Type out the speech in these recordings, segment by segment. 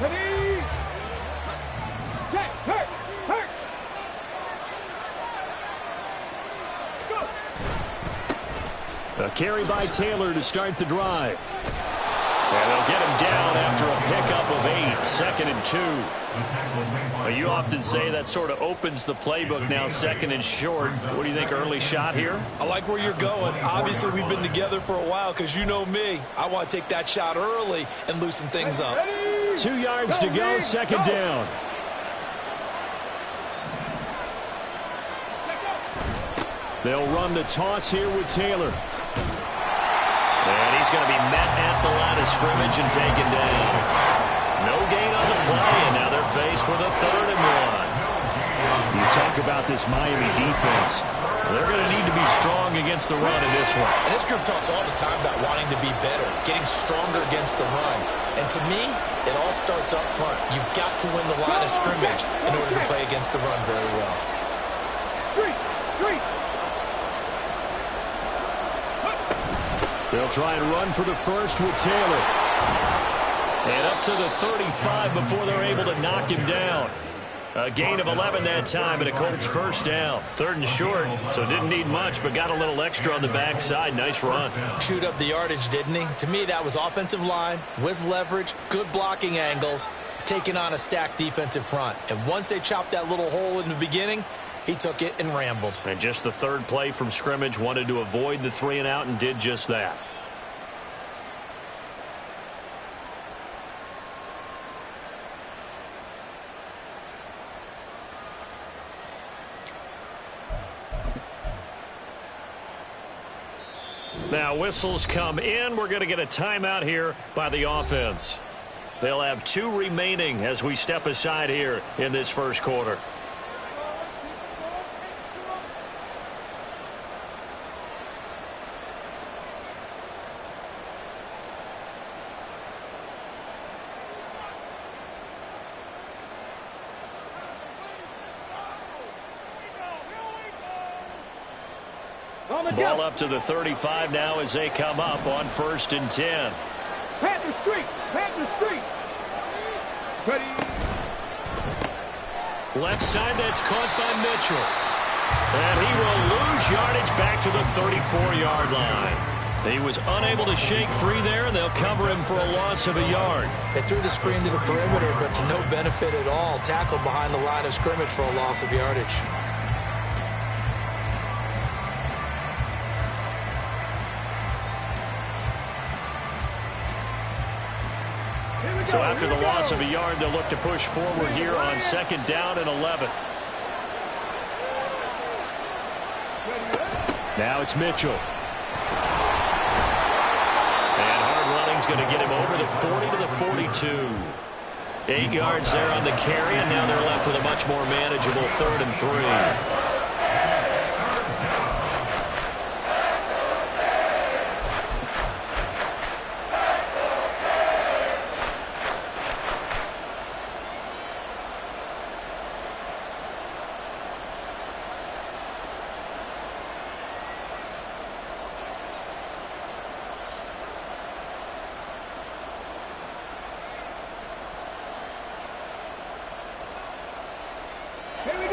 Ready? Set. Hurt. Go. A carry by Taylor to start the drive. And they'll get him down after a pickup of 8, 2nd and 2. Well, you often say that sort of opens the playbook now, 2nd and short. What do you think, early shot here? I like where you're going. Obviously, we've been together for a while because you know me. I want to take that shot early and loosen things up. 2 yards to go, 2nd down. They'll run the toss here with Taylor. And he's going to be met at the line of scrimmage and taken down. No gain on the play, and now they're faced with a 3rd and 1. You talk about this Miami defense. They're going to need to be strong against the run in this one. And this group talks all the time about wanting to be better, getting stronger against the run. And to me, it all starts up front. You've got to win the line of scrimmage in order to play against the run very well. Three. They'll try and run for the first with Taylor. And up to the 35 before they're able to knock him down. A gain of 11 that time, and a Colts first down. 3rd and short, so didn't need much, but got a little extra on the backside. Nice run. Chewed up the yardage, didn't he? To me, that was offensive line with leverage, good blocking angles, taking on a stacked defensive front. And once they chopped that little hole in the beginning, he took it and rambled. And just the 3rd play from scrimmage, wanted to avoid the 3 and out and did just that. Now whistles come in. We're going to get a timeout here by the offense. They'll have 2 remaining as we step aside here in this first quarter. Ball up to the 35 now as they come up on 1st and 10. Panther Street. Ready. Left side, that's caught by Mitchell. And he will lose yardage back to the 34-yard line. He was unable to shake free there, and they'll cover him for a loss of a yard. They threw the screen to the perimeter, but to no benefit at all. Tackled behind the line of scrimmage for a loss of yardage. So after the loss of a yard, they'll look to push forward here on 2nd down and 11. Now it's Mitchell. And hard running's going to get him over the 40 to the 42. 8 yards there on the carry, and now they're left with a much more manageable 3rd and 3.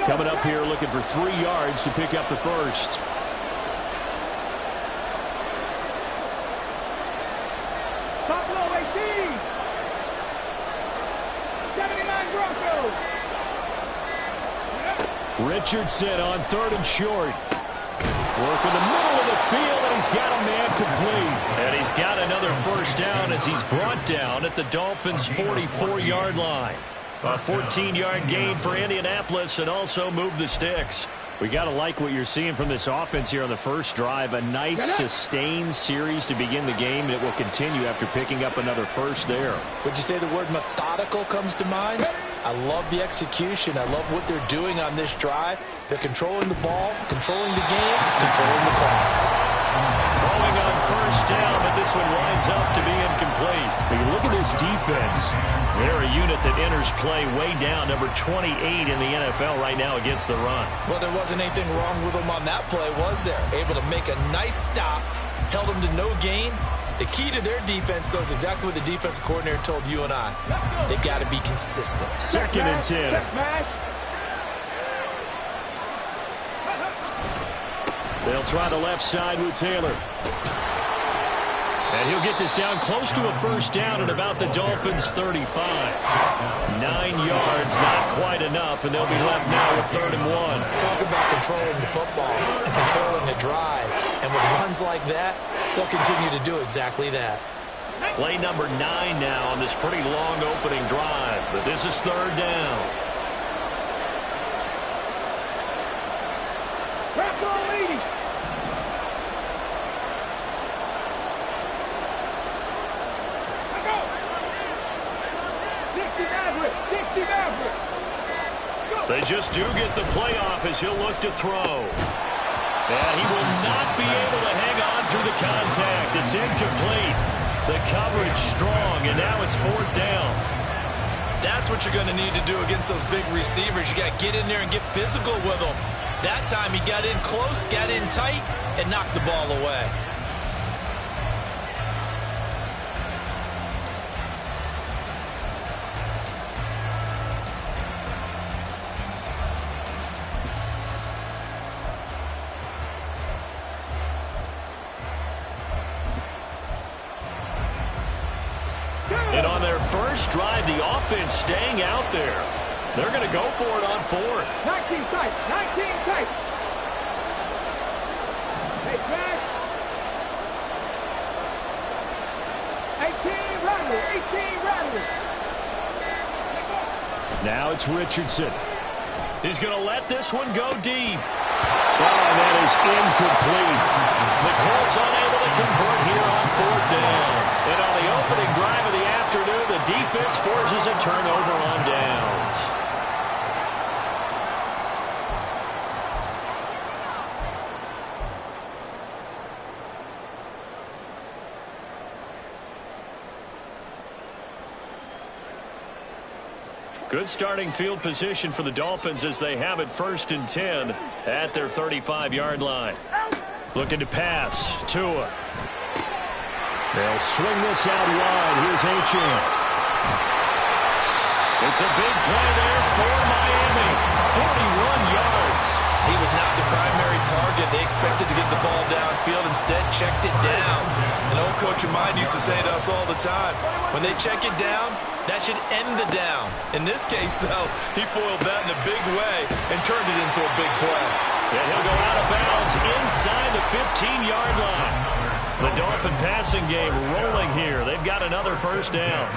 Coming up here looking for 3 yards to pick up the first. Top low 18. 79 Broncos. Richardson on 3rd and short. Work in the middle of the field, and he's got a man complete. And he's got another first down as he's brought down at the Dolphins' 44-yard line. A 14-yard gain for Indianapolis and also move the sticks. We got to like what you're seeing from this offense here on the first drive. A nice sustained series to begin the game, and it will continue after picking up another first there. Would you say the word methodical comes to mind? I love the execution. I love what they're doing on this drive. They're controlling the ball, controlling the game, controlling the clock. Falling on first down, but this one winds up to be incomplete. When you look at this defense, they're a unit that enters play way down, number 28 in the NFL right now against the run. Well, there wasn't anything wrong with them on that play, was there? Able to make a nice stop, held them to no gain, The key to their defense, though, is exactly what the defensive coordinator told you and I. They've got to be consistent. 2nd and 10. They'll try the left side with Taylor. And he'll get this down close to a first down at about the Dolphins' 35. 9 yards, not quite enough, and they'll be left now with 3rd and 1. Talk about controlling the football and controlling the drive. And with runs like that, they'll continue to do exactly that. Play number 9 now on this pretty long opening drive, but this is 3rd down. They just do get the playoff as he'll look to throw. And he will not be able to hang on through the contact. It's incomplete. The coverage strong, and now it's 4th down. That's what you're going to need to do against those big receivers. You got to get in there and get physical with them. That time he got in close, got in tight, and knocked the ball away. And on their first drive, the offense staying out there. They're going to go for it on 4th. 19 tight, 19 tight. Hey, Jack. 18 Rattler. Now it's Richardson. He's going to let this one go deep. Oh, that is incomplete. The Colts unable to convert here on 4th down. And on the opening drive of the afternoon, the defense forces a turnover on downs. Good starting field position for the Dolphins as they have it 1st and 10 at their 35-yard line. Looking to pass. Tua. They'll swing this out wide. Here's Achane. It's a big play there for Miami. 41 yards. He was not the primary target. They expected to get the ball downfield. Instead, checked it down. An old coach of mine used to say to us all the time, when they check it down, that should end the down. In this case, though, he foiled that in a big way and turned it into a big play. And he'll go out of bounds inside the 15-yard line. The Dolphin passing game rolling here. They've got another first down.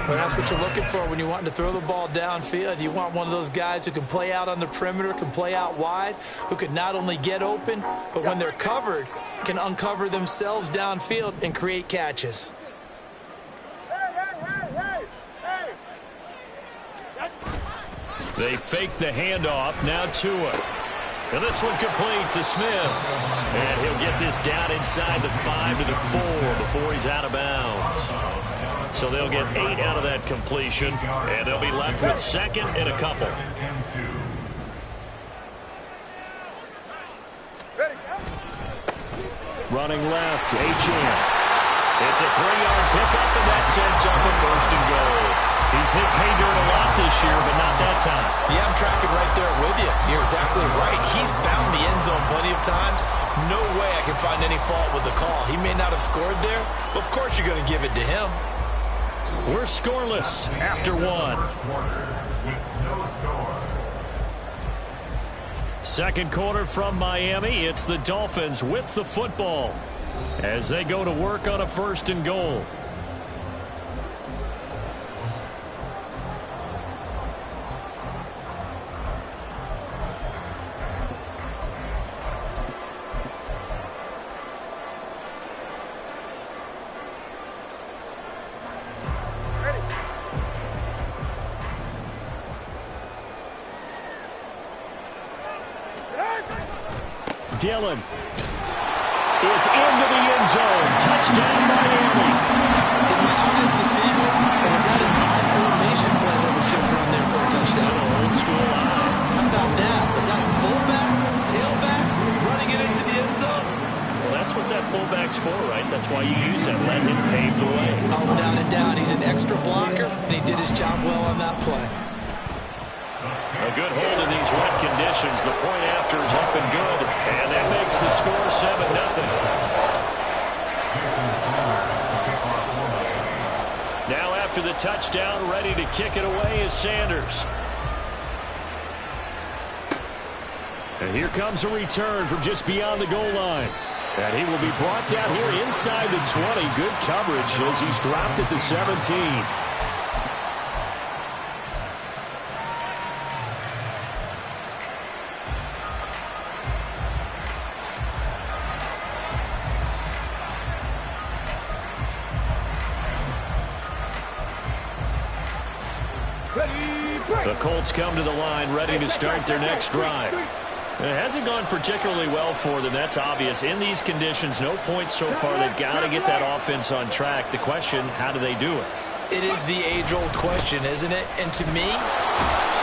Well, that's what you're looking for when you're wanting to throw the ball downfield. You want one of those guys who can play out on the perimeter, can play out wide, who can not only get open, but when they're covered, can uncover themselves downfield and create catches. They fake the handoff. Now Tua. And this one complete to Smith. And he'll get this down inside the 5 to the 4 before he's out of bounds. So they'll get 8 out of that completion. And they'll be left with 2nd and a couple. Running left, Achane. It's a 3-yard pickup, and that sets up a 1st and goal. He's hit pay dirt a lot this year, but not that time. Yeah, I'm tracking right there with you. You're exactly right. He's bound the end zone plenty of times. No way I can find any fault with the call. He may not have scored there, but of course you're going to give it to him. We're scoreless after 1. Second quarter from Miami. It's the Dolphins with the football as they go to work on a 1st and goal. Dillon is into the end zone. Touchdown, Miami. Did my eyes deceive me? Or was that an odd formation play that was just run there for a touchdown? Old school eye. How about that? Was that fullback, tailback, running it into the end zone? Well, that's what that fullback's for, right? That's why you use that extra blocker, and he did his job well on that play. A good hold in these wet conditions. The point after is up and good, and that makes the score 7-0. Now after the touchdown, ready to kick it away is Sanders. And here comes a return from just beyond the goal line. And he will be brought down here inside the 20. Good coverage as he's dropped at the 17. The Colts come to the line ready to start their next drive. It hasn't gone particularly well for them. That's obvious. In these conditions, no points so far. They've got to get that offense on track. The question, how do they do it? It is the age-old question, isn't it? And to me,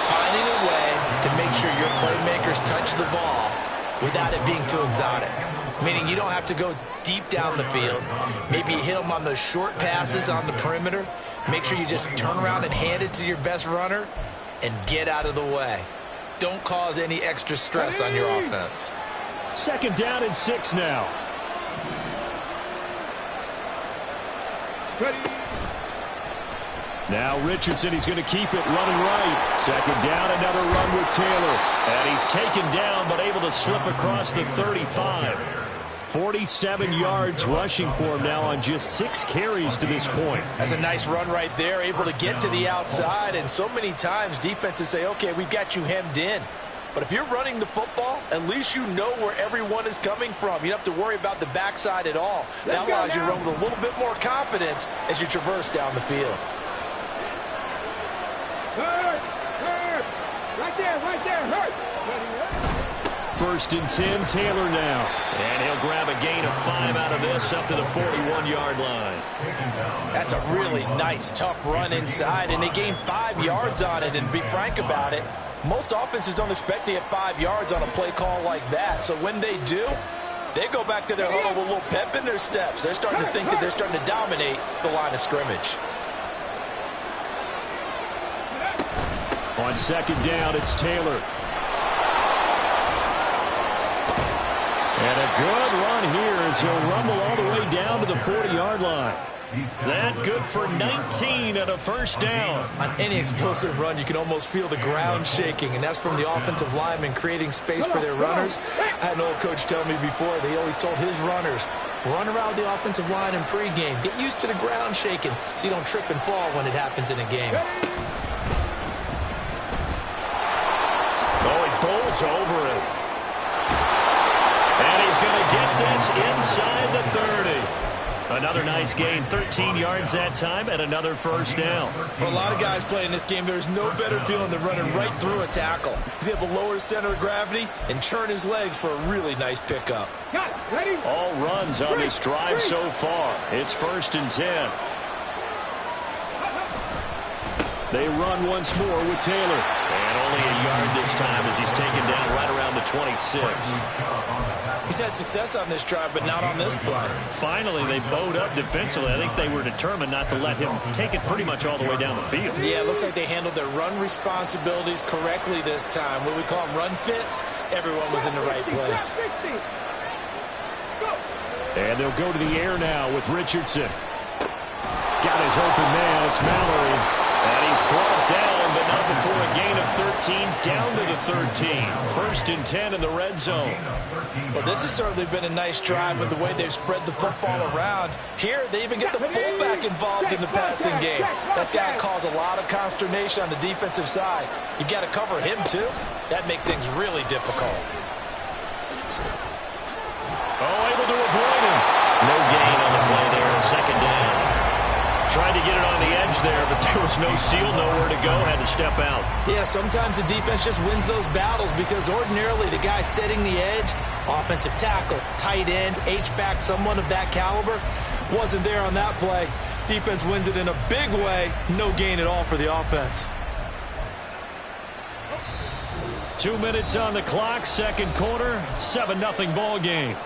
finding a way to make sure your playmakers touch the ball without it being too exotic. Meaning you don't have to go deep down the field. Maybe you hit them on those short passes on the perimeter. Make sure you just turn around and hand it to your best runner and get out of the way. Don't cause any extra stress on your offense. 2nd down and 6 now. Now Richardson, he's going to keep it running right. 2nd down, another run with Taylor. And he's taken down but able to slip across the 35. 47 yards rushing for him now on just 6 carries to this point. That's a nice run right there, able to get to the outside. And so many times defenses say, okay, we've got you hemmed in. But if you're running the football, at least you know where everyone is coming from. You don't have to worry about the backside at all. That allows you to run with a little bit more confidence as you traverse down the field. Hurt! Right there, hurt! 1st and 10, Taylor now. And he'll grab a gain of 5 out of this up to the 41-yard line. That's a really nice, tough run inside, and they gained 5 yards on it. And to be frank about it, most offenses don't expect to get 5 yards on a play call like that. So when they do, they go back to their huddle with a little pep in their steps. They're starting to think that they're starting to dominate the line of scrimmage. On 2nd down, it's Taylor. And a good run here as he'll rumble all the way down to the 40-yard line. That good for 19 and a 1st down. On any explosive run, you can almost feel the ground shaking, and that's from the offensive linemen creating space for their runners. I had an old coach tell me before, they always told his runners, run around the offensive line in pregame. Get used to the ground shaking so you don't trip and fall when it happens in a game. Oh, he bowls over it. And he's going to get this inside the 30. Another nice gain, 13 yards that time, and another 1st down. For a lot of guys playing this game, there's no better feeling than running right through a tackle. He's able to lower his center of gravity and churn his legs for a really nice pickup. All runs on this drive so far. It's 1st and 10. They run once more with Taylor. And only a yard this time as he's taken down right around the 26. He's had success on this drive, but not on this play. Finally, they bowed up defensively. I think they were determined not to let him take it pretty much all the way down the field. Yeah, it looks like they handled their run responsibilities correctly this time. What we call them run fits, everyone was in the right place. And they'll go to the air now with Richardson. Got his open man. It's Mallory. And he's brought down, but not before a gain of 13, down to the 13. 1st and 10 in the red zone. Well, this has certainly been a nice drive with the way they've spread the football around. Here, they even get the fullback involved in the passing game. That's got to cause a lot of consternation on the defensive side. You've got to cover him, too. That makes things really difficult. Oh, able to avoid him. No gain on the play there, 2nd down. Tried to get it on the edge there, but there was no seal, nowhere to go, had to step out. Yeah, sometimes the defense just wins those battles because ordinarily the guy setting the edge, offensive tackle, tight end, H-back, someone of that caliber, wasn't there on that play. Defense wins it in a big way, no gain at all for the offense. 2 minutes on the clock, 2nd quarter, 7-0 ball game.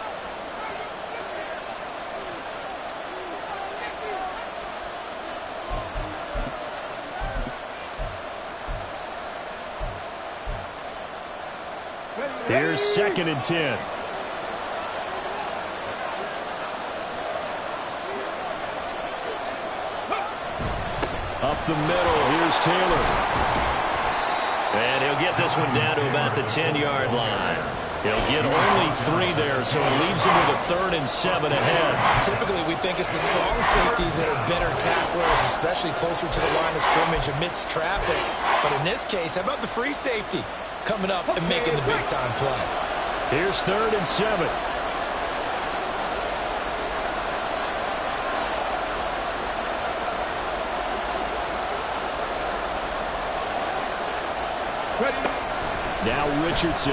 Here's 2nd and 10. Up the middle, here's Taylor. And he'll get this one down to about the 10-yard line. He'll get only 3 there, so it leaves him with a 3rd and 7 ahead. Typically, we think it's the strong safeties that are better tacklers, especially closer to the line of scrimmage amidst traffic. But in this case, how about the free safety coming up and making the big-time play? Here's 3rd and 7. Now Richardson.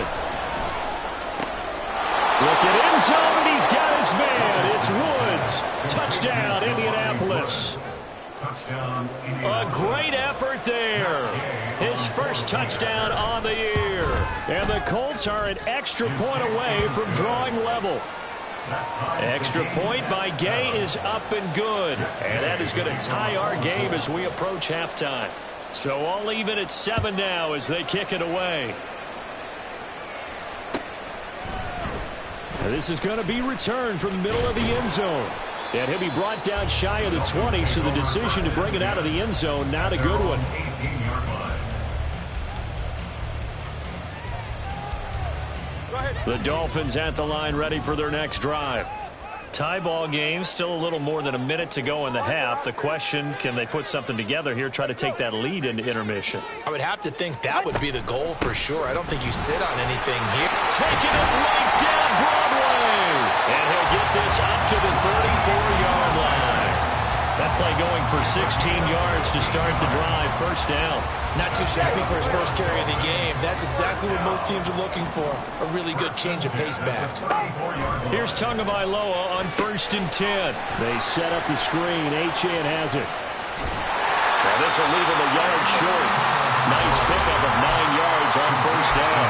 Look at end zone, and he's got his man. It's Woods. Touchdown, Indianapolis. A great effort there. His first touchdown on the year. And the Colts are an extra point away from drawing level. Extra point by Gay is up and good. And that is going to tie our game as we approach halftime. So all even at 7 now as they kick it away. This is going to be returned from the middle of the end zone. And he'll be brought down shy of the 20, so the decision to bring it out of the end zone, not a good one. The Dolphins at the line ready for their next drive. Tie ball game, still a little more than a minute to go in the half. The question, can they put something together here, try to take that lead into intermission? I would have to think that would be the goal for sure. I don't think you sit on anything here. Taking it right down Broadway. And he'll get this up to the 34-yard line. That play going for 16 yards to start the drive. First down. Not too shabby for his first carry of the game. That's exactly what most teams are looking for. A really good change of pace back. Here's Tagovailoa on 1st and 10. They set up the screen. Achane has it. Well, this will leave him a yard short. Nice pickup of 9 yards on first down.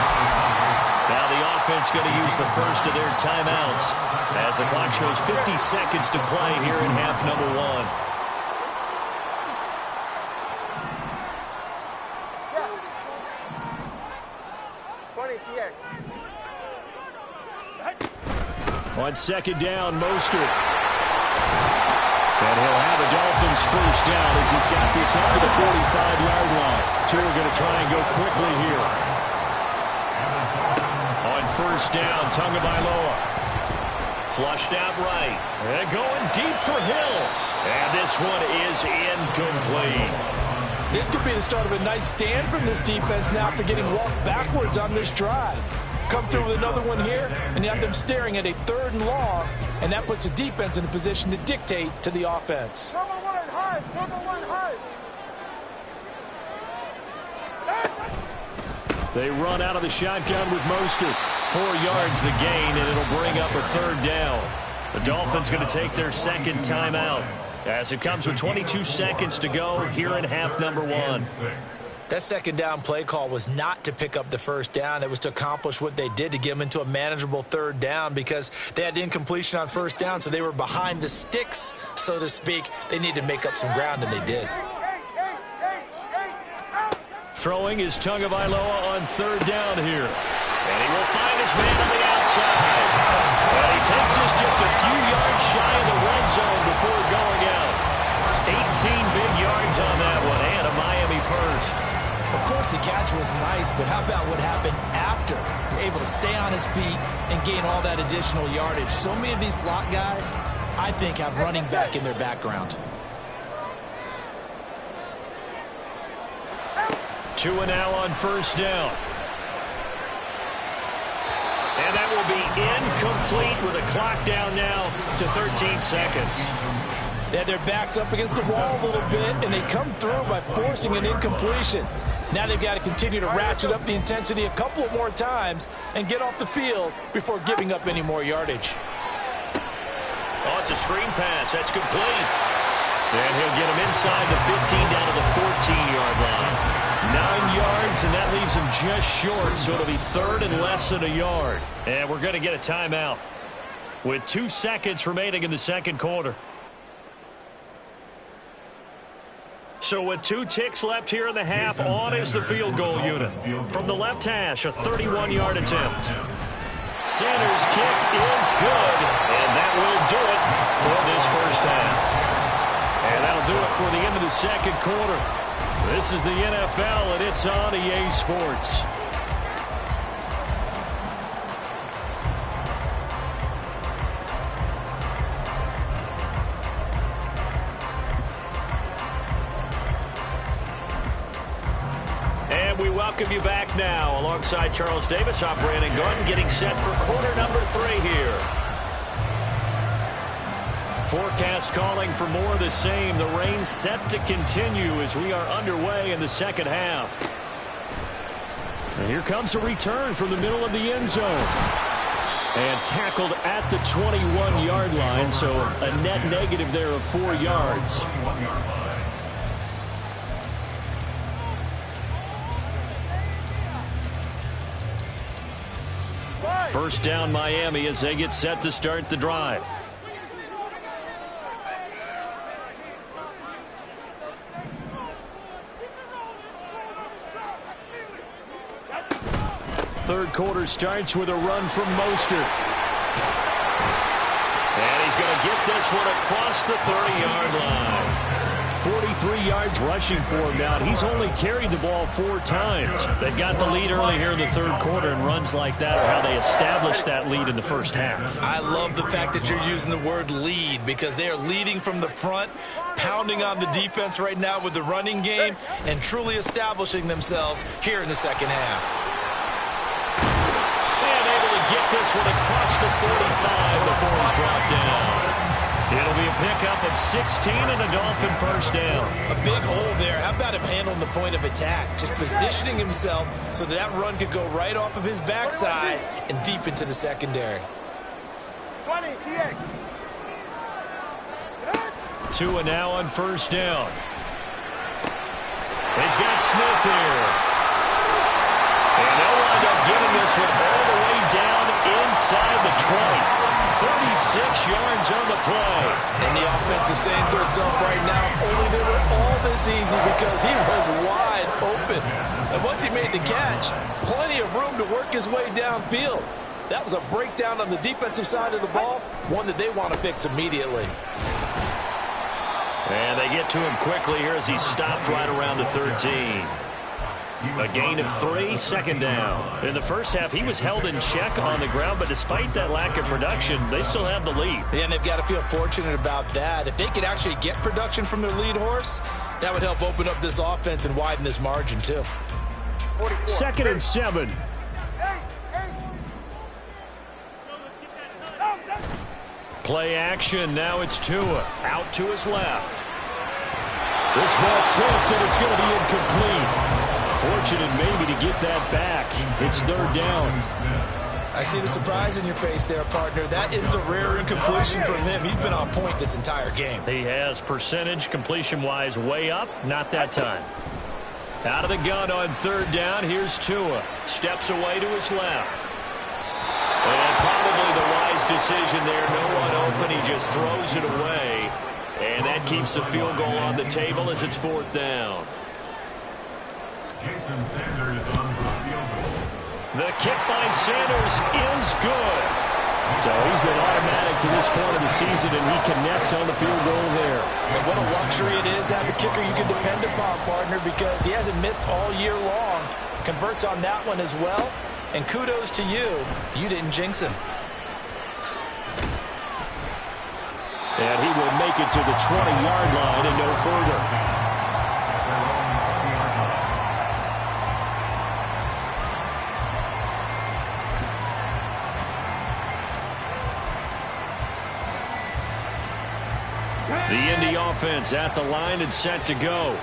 Now the offense going to use the first of their timeouts as the clock shows 50 seconds to play here in half number 1. On 2nd down, Mostert. And he'll have the Dolphins first down as he's got this up to the 45-yard line. Two are going to try and go quickly here. On first down, Tagovailoa. Flushed out right. And going deep for Hill. And this one is incomplete. This could be the start of a nice stand from this defense now after getting walked backwards on this drive. Come through with another one here, and you have them staring at a 3rd and long, and that puts the defense in a position to dictate to the offense. Turbo one high, turbo one high. They run out of the shotgun with Mostert. 4 yards the gain, and it'll bring up a 3rd down. The Dolphins going to take their 2nd timeout as it comes with 22 seconds to go here in half number 1. That 2nd down play call was not to pick up the first down. It was to accomplish what they did to get them into a manageable 3rd down because they had incompletion on first down, so they were behind the sticks, so to speak. They needed to make up some ground, and they did. Throwing is Tagovailoa on 3rd down here. And he will find his man on the outside. But he takes this just a few yards shy of the red zone before going out. 18 big yards on that one, and a Miami first. Of course, the catch was nice, but how about what happened after? You're able to stay on his feet and gain all that additional yardage. So many of these slot guys, I think, have running back in their background. 2 and now on first down. And that will be incomplete with a clock down now to 13 seconds. They had their backs up against the wall a little bit, and they come through by forcing an incompletion. Now they've got to continue to ratchet up the intensity a couple of more times and get off the field before giving up any more yardage. Oh, it's a screen pass. That's complete. And he'll get him inside the 15 down to the 14-yard line. 9 yards, and that leaves him just short, so it'll be 3rd and less than a yard. And we're going to get a timeout with 2 seconds remaining in the second quarter. So with 2 ticks left here in the half, on is the field goal unit. From the left hash, a 31-yard attempt. Sanders' kick is good, and that will do it for this first half. And that'll do it for the end of the second quarter. This is the NFL, and it's on EA Sports. We welcome you back now. Alongside Charles Davis, I'm Brandon Gordon, getting set for quarter number 3 here. Forecast calling for more of the same. The rain set to continue as we are underway in the second half. And here comes a return from the middle of the end zone. And tackled at the 21-yard line, so a net negative there of 4 yards. First down Miami as they get set to start the drive. Third quarter starts with a run from Mostert. And he's going to get this one across the 30-yard line. 43 yards rushing for him now. He's only carried the ball 4 times. They got the lead early here in the third quarter, and runs like that are how they established that lead in the first half. I love the fact that you're using the word lead, because they are leading from the front, pounding on the defense right now with the running game, and truly establishing themselves here in the second half. And able to get this one across the 45 before he's brought down. It'll be a pickup of 16 and a Dolphin first down. A big hole there. How about him handling the point of attack? Just positioning himself so that run could go right off of his backside and deep into the secondary. 20, TX. Tua now on first down. He's got Smith here. And they'll wind up getting this one all the way down inside the 20. 36 yards on the play. And the offense is saying to itself right now, only they were all this easy because he was wide open. And once he made the catch, plenty of room to work his way downfield. That was a breakdown on the defensive side of the ball, one that they want to fix immediately. And they get to him quickly here as he stopped right around the 13. A gain of 3, second down. In the first half, he was held in check on the ground, but despite that lack of production, they still have the lead. Yeah, and they've got to feel fortunate about that. If they could actually get production from their lead horse, that would help open up this offense and widen this margin, too. 44. 2nd and 7. Play action. Now it's Tua. Out to his left. This ball tipped, and it's going to be incomplete. Fortunate maybe to get that back. It's 3rd down. I see the surprise in your face there, partner. That is a rare incompletion from him. He's been on point this entire game. He has percentage completion-wise way up. Not that time. Out of the gun on 3rd down. Here's Tua. Steps away to his left. And probably the wise decision there. No one open. He just throws it away. And that keeps the field goal on the table as it's 4th down. The kick by Sanders is good. So he's been automatic to this point of the season, and he connects on the field goal there. And what a luxury it is to have a kicker you can depend upon, partner, because he hasn't missed all year long. Converts on that one as well. And kudos to you. You didn't jinx him. And he will make it to the 20-yard line and no further. The Indy offense at the line and set to go.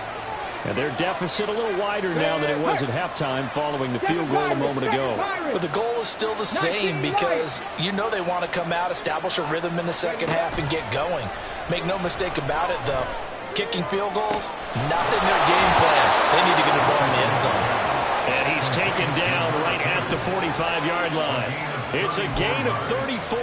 And their deficit a little wider now than it was at halftime following the field goal a moment ago. But the goal is still the same because you know they want to come out, establish a rhythm in the second half, and get going. Make no mistake about it, though. Kicking field goals, not in their game plan. They need to get the ball in the end zone. And he's taken down right at the 45-yard line. It's a gain of 34.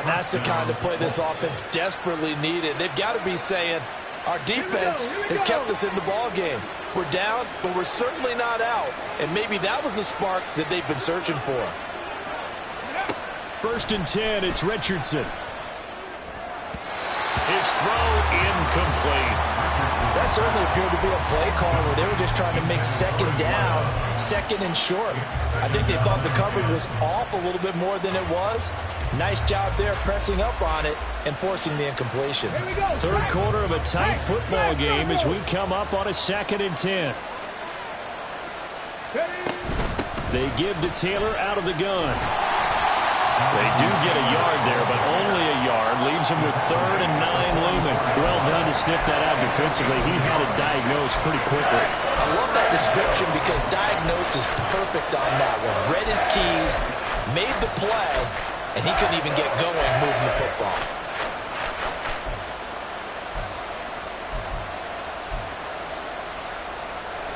That's the kind of play this offense desperately needed. They've got to be saying, Our defense has kept us in the ball game. We're down, but we're certainly not out. And maybe that was the spark that they've been searching for. 1st and 10, it's Richardson. His throw incomplete. That certainly appeared to be a play call where they were just trying to make 2nd down, 2nd and short. I think they thought the coverage was off a little bit more than it was. Nice job there pressing up on it and forcing the incompletion. 3rd quarter of a tight football game as we come up on a 2nd and 10. They give to Taylor out of the gun. They do get a yard there, but only a yard. Leaves him with 3rd and 9 looming. Well done to sniff that out defensively. He had it diagnosed pretty quickly. I love that description because diagnosed is perfect on that one. Read his keys, made the play, and he couldn't even get going moving the football.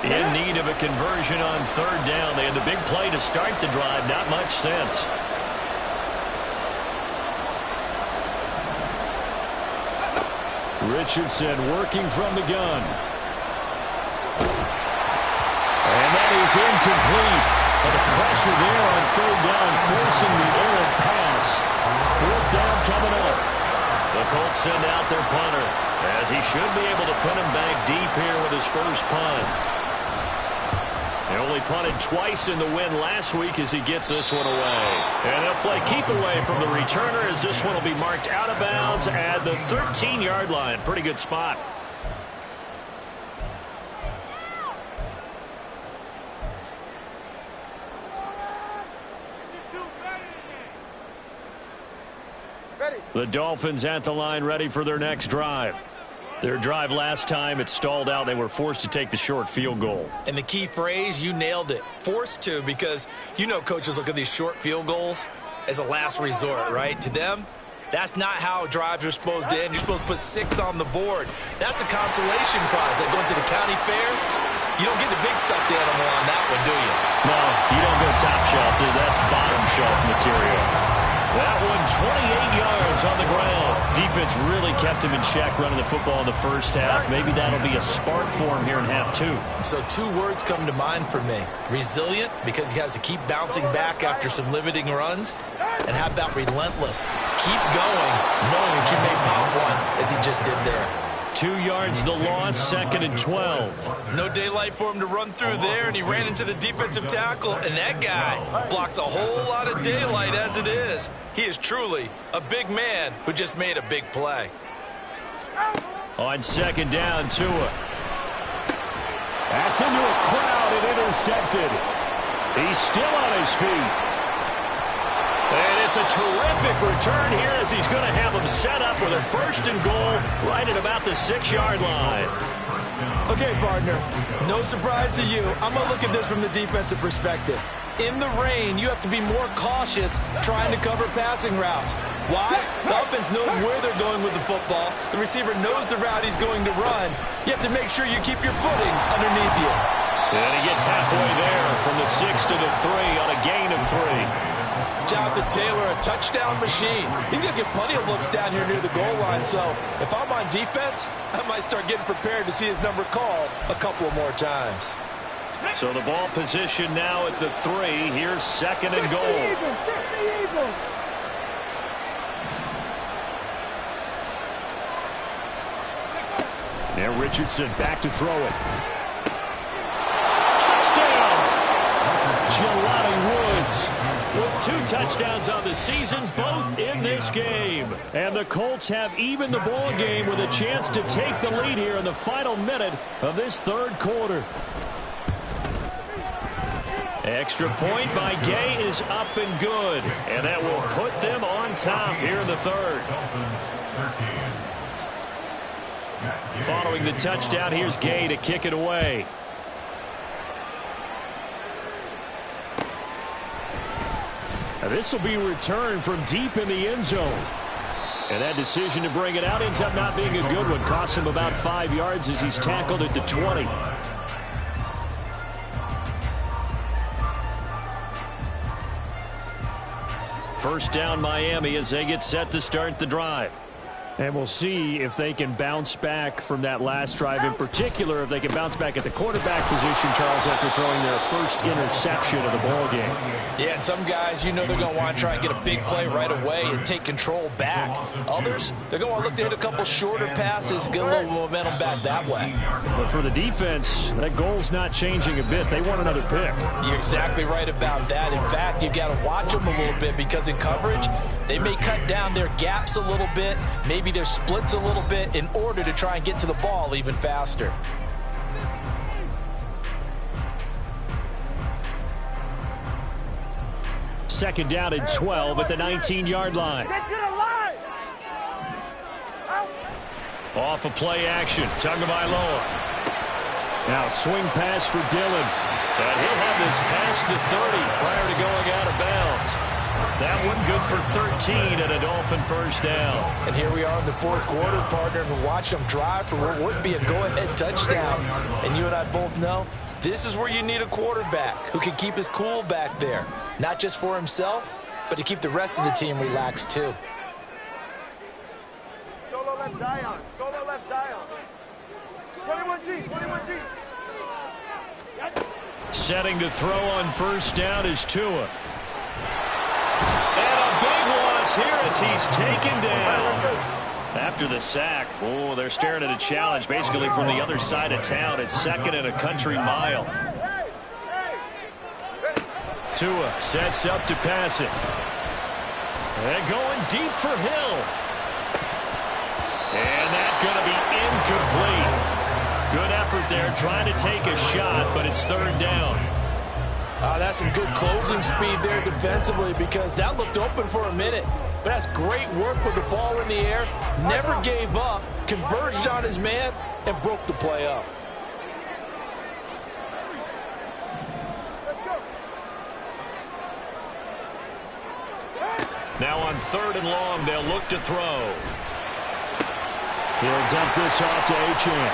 In need of a conversion on 3rd down. They had the big play to start the drive. Not much sense. Richardson working from the gun. And that is incomplete. But the pressure there on 3rd down, forcing the errant pass. 4th down coming up. The Colts send out their punter, as he should be able to put him back deep here with his first punt. They only punted twice in the win last week as he gets this one away. And they'll play keep away from the returner as this one will be marked out of bounds at the 13-yard line. Pretty good spot. The Dolphins at the line ready for their next drive. Their drive last time, it stalled out. They were forced to take the short field goal. And the key phrase, you nailed it, forced to, because you know coaches look at these short field goals as a last resort, right? To them, that's not how drives are supposed to end. You're supposed to put 6 on the board. That's a consolation prize. Like going to the county fair, you don't get the big stuffed animal on that one, do you? No, you don't go top shelf. That's bottom shelf material. That one 28 yards on the ground. Defense really kept him in check running the football in the first half. Maybe that'll be a spark for him here in half 2. So 2 words come to mind for me. Resilient, because he has to keep bouncing back after some limiting runs. And how about relentless? Keep going, knowing that you may pop one, as he just did there. 2 yards the loss, 2nd and 12. No daylight for him to run through there, and he ran into the defensive tackle, and that guy blocks a whole lot of daylight as it is. He is truly a big man who just made a big play. On 2nd down, Tua. That's into a crowd and intercepted. He's still on his feet. And it's a terrific return here as he's going to have them set up with a 1st and goal right at about the 6-yard line. Okay, partner, no surprise to you. I'm going to look at this from the defensive perspective. In the rain, you have to be more cautious trying to cover passing routes. Why? The offense knows where they're going with the football. The receiver knows the route he's going to run. You have to make sure you keep your footing underneath you. And he gets halfway there from the 6 to the 3 on a gain of 3. Jonathan Taylor, a touchdown machine. He's going to get plenty of looks down here near the goal line. So if I'm on defense, I might start getting prepared to see his number called a couple of more times. So the ball position now at the 3. Here's 2nd and goal. Now Richardson back to throw it. Touchdown! Jelani Woods with 2 touchdowns on the season, both in this game. And the Colts have evened the ball game with a chance to take the lead here in the final minute of this 3rd quarter. Extra point by Gay is up and good. And that will put them on top here in the 3rd. Following the touchdown, here's Gay to kick it away. Now this will be returned from deep in the end zone. And that decision to bring it out ends up not being a good one. Costs him about 5 yards as he's tackled at the 20. First down Miami as they get set to start the drive. And we'll see if they can bounce back from that last drive, in particular, if they can bounce back at the quarterback position, Charles, after throwing their first interception of the ball game. Yeah, and some guys, you know they're going to want to try and get a big play right away and take control back. Others, they're going to look to hit a couple shorter passes, get a little momentum back that way. But for the defense, that goal's not changing a bit. They want another pick. You're exactly right about that. In fact, you've got to watch them a little bit because in coverage, they may cut down their gaps a little bit, maybe their splits a little bit in order to try and get to the ball even faster. Second down and 12 at the 19-yard line. Get to the line! Out. Off of play action. Tagovailoa. Now swing pass for Dillon. And he'll have this past the 30 prior to going out of bounds. That one good for 13 and a Dolphin first down. And here we are in the fourth quarter, partner, and watch them drive for what would be a go-ahead touchdown. And you and I both know this is where you need a quarterback who can keep his cool back there. Not just for himself, but to keep the rest of the team relaxed too. Solo left Zion. Solo left Zion. 21G. 21G. Setting to throw on first down is Tua. And a big loss here as he's taken down. After the sack, oh, they're staring at a challenge basically from the other side of town. It's second and a country mile. Tua sets up to pass it. And going deep for Hill. And that's going to be incomplete. Good effort there, trying to take a shot, but it's third down. That's some good closing speed there defensively because that looked open for a minute. But that's great work with the ball in the air. Never gave up, converged on his man, and broke the play up. Now on third and long, they'll look to throw. He'll dump this off to Achane.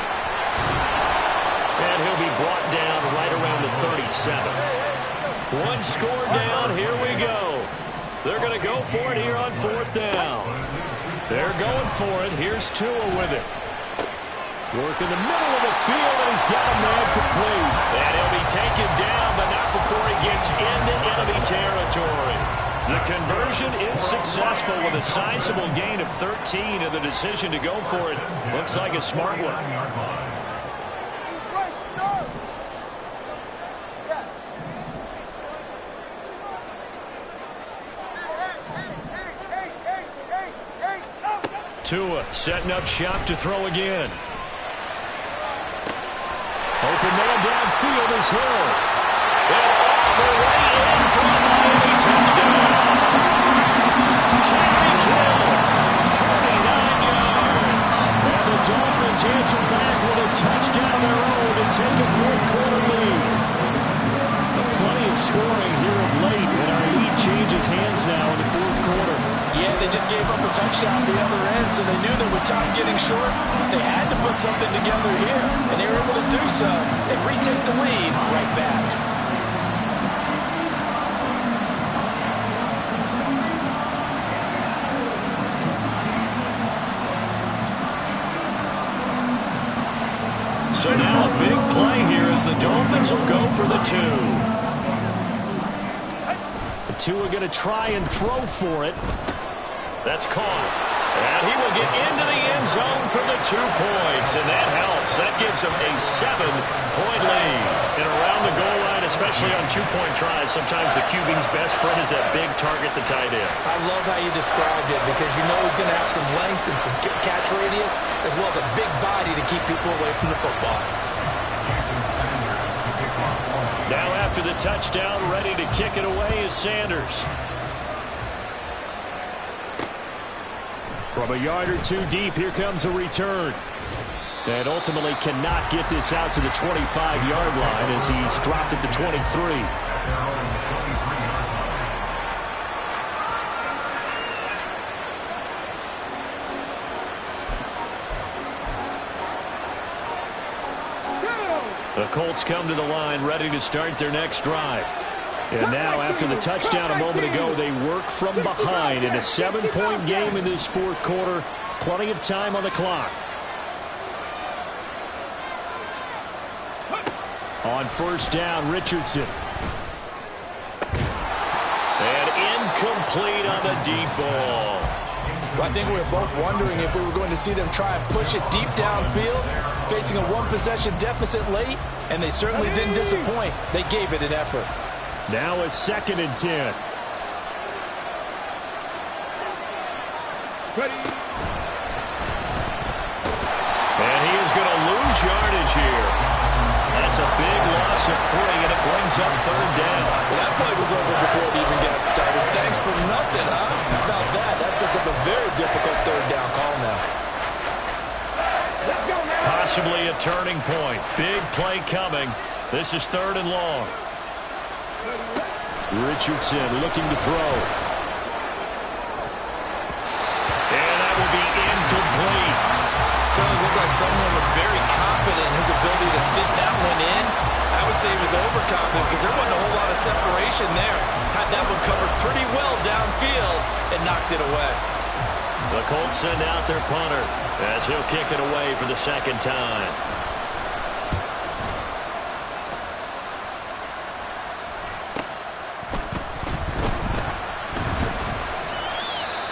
And he'll be brought down right around the 37. One score down, here we go. They're going to go for it here on fourth down. They're going for it. Here's Tua with it. Work in the middle of the field, and he's got a man complete. And he'll be taken down, but not before he gets into enemy territory. The conversion is successful with a sizable gain of 13, and the decision to go for it looks like a smart one. Tua setting up shop to throw again. Open man downfield is Hill. And off the way in for the Miami touchdown. Tyreek Hill, 49 yards. And the Dolphins answer back with a touchdown of their own to take a fourth quarter lead. Plenty of scoring here of late, and our lead changes hands now in the fourth quarter. Yeah, they just gave up a touchdown at the other end, so they knew that with time getting short, they had to put something together here, and they were able to do so and retake the lead right back. So now a big play here as the Dolphins will go for the two. The two are going to try and throw for it. That's caught. And he will get into the end zone for the 2 points, and that helps. That gives him a 7-point lead. And around the goal line, especially on 2-point tries, sometimes the QB's best friend is that big target, the tight end. I love how you described it because you know he's going to have some length and some catch radius as well as a big body to keep people away from the football. Now after the touchdown, ready to kick it away is Sanders. From a yard or two deep, here comes a return. And ultimately cannot get this out to the 25-yard line as he's dropped at the 23. The Colts come to the line ready to start their next drive. And now, after the touchdown a moment ago, they work from behind in a 7-point game in this fourth quarter. Plenty of time on the clock. On first down, Richardson. And incomplete on the deep ball. Well, I think we were both wondering if we were going to see them try and push it deep downfield, facing a one-possession deficit late, and they certainly didn't disappoint. They gave it an effort. Now a 2nd and 10. And he is going to lose yardage here. That's a big loss of 3, and it brings up 3rd down. Well, that play was over before it even got started. Thanks for nothing, huh? How about that? That sets up a very difficult 3rd down call now. Possibly a turning point. Big play coming. This is 3rd and long. Richardson looking to throw. And that will be incomplete. Certainly looked like someone was very confident in his ability to fit that one in. I would say he was overconfident because there wasn't a whole lot of separation there. Had that one covered pretty well downfield and knocked it away. The Colts send out their punter as he'll kick it away for the 2nd time.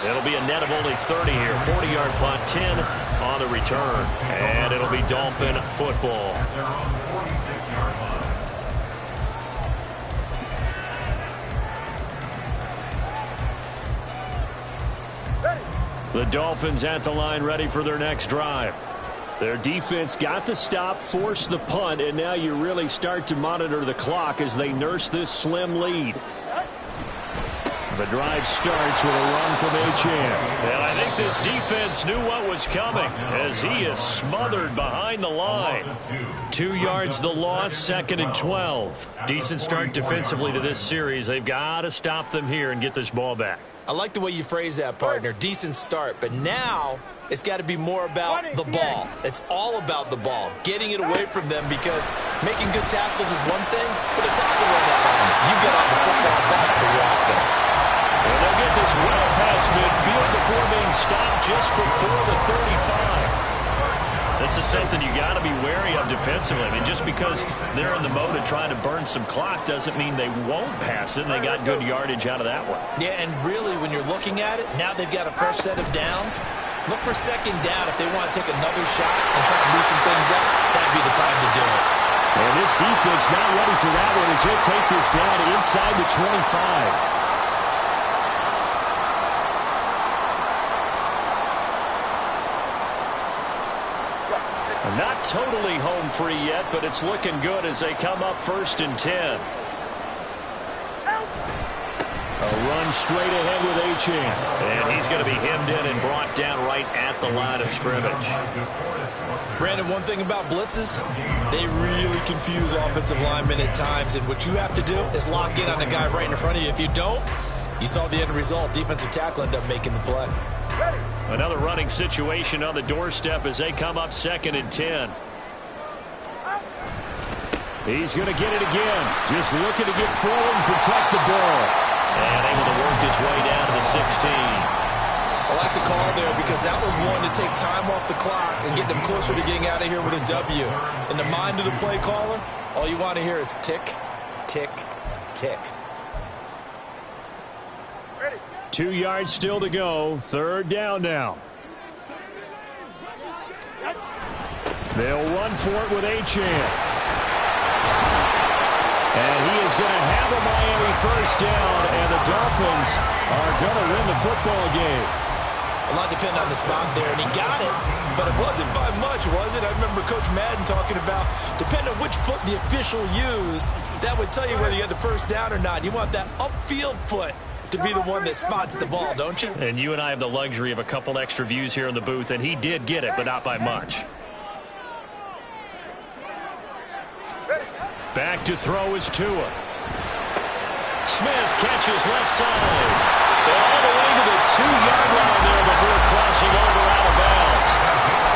It'll be a net of only 30 here. 40-yard punt, 10 on the return. And it'll be Dolphin football. The Dolphins at the line ready for their next drive. Their defense got the stop, forced the punt, and now you really start to monitor the clock as they nurse this slim lead. The drive starts with a run from Achane. And I think this defense knew what was coming as he is smothered behind the line. 2 yards the loss, 2nd and 12. Decent start defensively to this series. They've got to stop them here and get this ball back. I like the way you phrase that, partner. Decent start, but now it's got to be more about the ball. It's all about the ball, getting it away from them, because making good tackles is one thing, but a tackle on that line, you get on the football back for your offense. And they'll get this well past midfield before being stopped just before the 35. This is something you got to be wary of defensively. I mean, just because they're in the mode of trying to burn some clock doesn't mean they won't pass it. They got good yardage out of that one. Yeah, and really, when you're looking at it, now they've got a fresh set of downs. Look for 2nd down if they want to take another shot and try to loosen things up. That'd be the time to do it. And this defense not ready for that one as he'll take this down inside the 25. Not totally home free yet, but it's looking good as they come up 1st and 10. A run straight ahead with Achane. And he's going to be hemmed in and brought down right at the line of scrimmage. Brandon, one thing about blitzes, they really confuse offensive linemen at times, and what you have to do is lock in on the guy right in front of you. If you don't, you saw the end result. Defensive tackle ended up making the play. Another running situation on the doorstep as they come up 2nd and 10. He's going to get it again. Just looking to get forward and protect the ball. And able to work his way down to the 16. I like the call there because that was one to take time off the clock and get them closer to getting out of here with a W. In the mind of the play caller, all you want to hear is tick, tick, tick. 2 yards still to go. 3rd down now. They'll run for it with Achane. And he is going to have a Miami 1st down, and the Dolphins are going to win the football game. A lot depended on the spot there, and he got it, but it wasn't by much, was it? I remember Coach Madden talking about, depending on which foot the official used, that would tell you whether you had the 1st down or not. You want that upfield foot to be the one that spots the ball, don't you? And you and I have the luxury of a couple extra views here in the booth, and he did get it, but not by much. Back to throw is Tua. Smith catches left side. All the way to the 2-yard line there before crossing over out of bounds.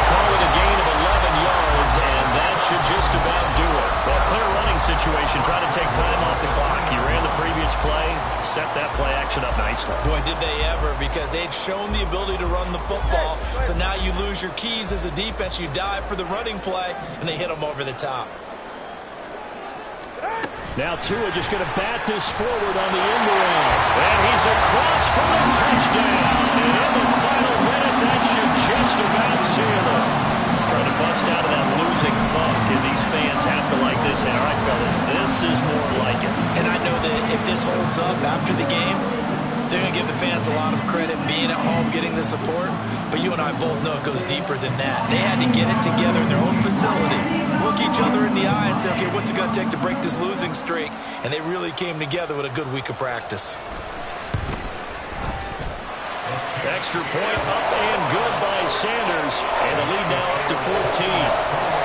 Call it a gain of 11 yards, and that should just about do it. Well, clear running situation, trying to take time off the clock. He ran the previous play, set that play action up nicely. Boy, did they ever, because they'd shown the ability to run the football. So now you lose your keys as a defense. You dive for the running play, and they hit them over the top. Now Tua just going to bat this forward on the end around. And he's across for a touchdown. And in the final minute, that should just about seal it. Trying to bust out of that losing funk, and these fans have to like this. And all right, fellas, this is more like it. And I know that if this holds up after the game, they're going to give the fans a lot of credit being at home, getting the support. But you and I both know it goes deeper than that. They had to get it together in their own facility, look each other in the eye and say, okay, what's it going to take to break this losing streak? And they really came together with a good week of practice. Extra point up and good by Sanders. And the lead now up to 14.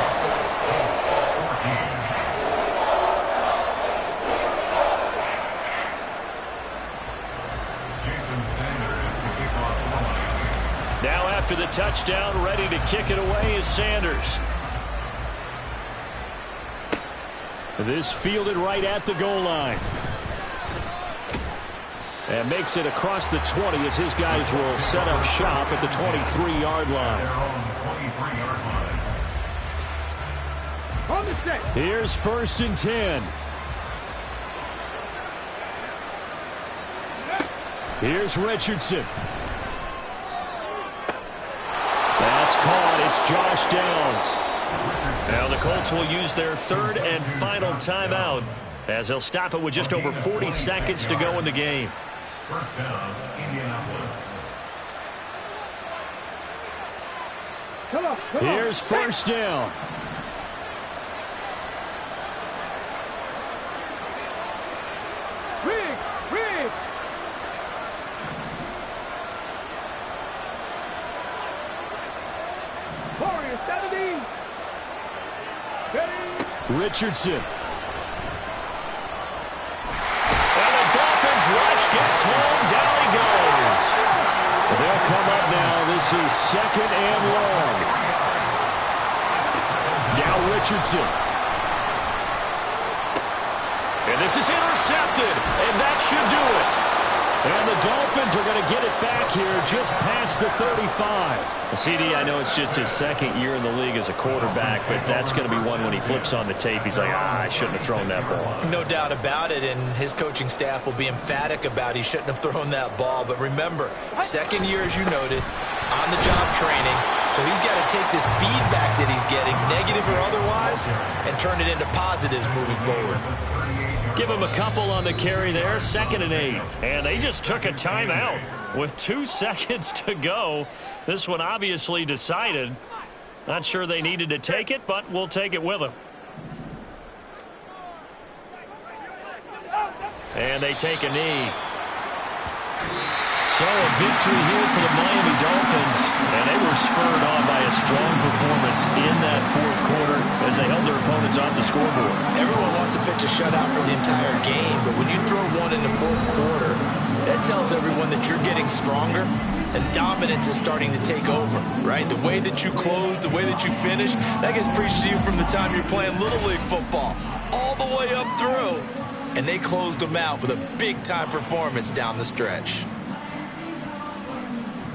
Now after the touchdown, ready to kick it away is Sanders. This fielded right at the goal line. And makes it across the 20 as his guys will set up shop at the 23-yard line. Here's 1st and 10. Here's Richardson. That's caught. It's Josh Downs. Now the Colts will use their 3rd and final timeout as they'll stop it with just over 40 seconds to go in the game. First down, Indianapolis. Here's 1st down. Richardson. And the Dolphins rush gets home. Down he goes. They'll come up now. This is 2nd and long. Now Richardson. And this is intercepted. And that should do it. And the Dolphins are going to get it back here just past the 35. CD, I know it's just his 2nd year in the league as a quarterback, but that's going to be one when he flips on the tape. He's like, I shouldn't have thrown that ball. No doubt about it, and his coaching staff will be emphatic about he shouldn't have thrown that ball. But remember, 2nd year, as you noted, on-the-job training. So he's got to take this feedback that he's getting, negative or otherwise, and turn it into positives moving forward. Give him a couple on the carry there, 2nd and 8. And they just took a timeout with 2 seconds to go. This one obviously decided. Not sure they needed to take it, but we'll take it with them. And they take a knee. So a victory here for the Miami Dolphins, and they were spurred on by a strong performance in that 4th quarter as they held their opponents off the scoreboard. Everyone wants to pitch a shutout for the entire game, but when you throw one in the 4th quarter, that tells everyone that you're getting stronger and dominance is starting to take over, right? The way that you close, the way that you finish, that gets preached to you from the time you're playing Little League football all the way up through, and they closed them out with a big-time performance down the stretch.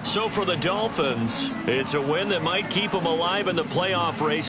So for the Dolphins, it's a win that might keep them alive in the playoff race.